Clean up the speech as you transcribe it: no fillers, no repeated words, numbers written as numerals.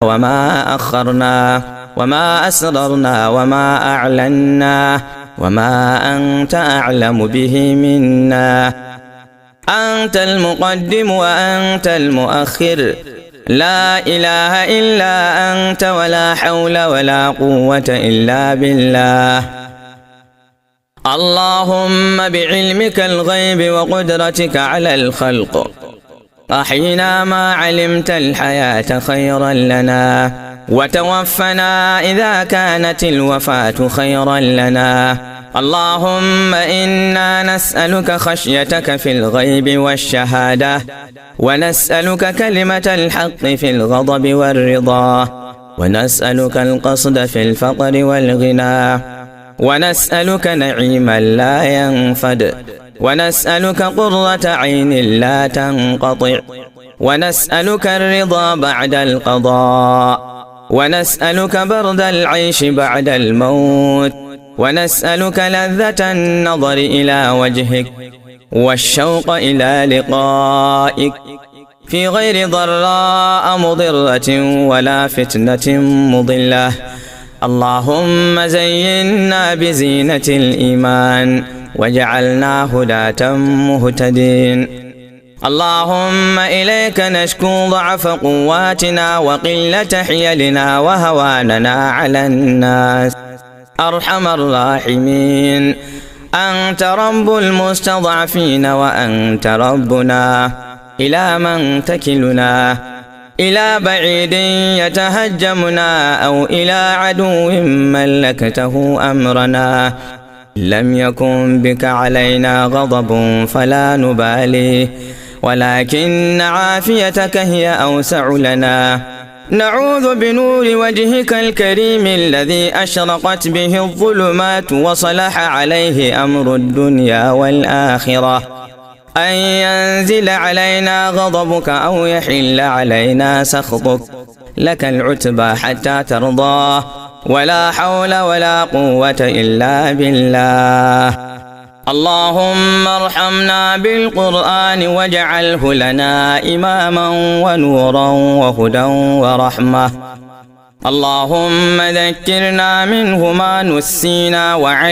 وما أخرنا وما أسررنا وما أعلنا وما أنت أعلم به منا. أنت المقدم وأنت المؤخر، لا إله إلا أنت، ولا حول ولا قوة إلا بالله. اللهم بعلمك الغيب وقدرتك على الخلق أحينا ما علمت الحياة خيرا لنا، وتوفنا إذا كانت الوفاة خيرا لنا. اللهم إنا نسألك خشيتك في الغيب والشهادة، ونسألك كلمة الحق في الغضب والرضا، ونسألك القصد في الفقر والغنى، ونسألك نعيما لا ينفد، ونسألك قرة عين لا تنقطع، ونسألك الرضا بعد القضاء، ونسألك برد العيش بعد الموت، ونسألك لذة النظر إلى وجهك والشوق إلى لقائك في غير ضراء مضرة ولا فتنة مضلة. اللهم زينا بزينة الإيمان واجعلنا هداة مهتدين. اللهم إليك نشكو ضعف قواتنا وقلة حيلنا وهواننا على الناس. أرحم الراحمين، أنت رب المستضعفين وأنت ربنا، إلى من تكلنا؟ إلى بعيد يتهجمنا أو إلى عدو ملكته أمرنا؟ لم يكن بك علينا غضب فلا نبالي، ولكن عافيتك هي أوسع لنا. نعوذ بنور وجهك الكريم الذي أشرقت به الظلمات وصلح عليه أمر الدنيا والآخرة، أن ينزل علينا غضبك أو يحل علينا سخطك. لك العتبى حتى ترضى، ولا حول ولا قوة إلا بالله. اللهم ارحمنا بالقرآن واجعله لنا إماما ونورا وهدى ورحمة. اللهم ذكرنا منه ما نسينا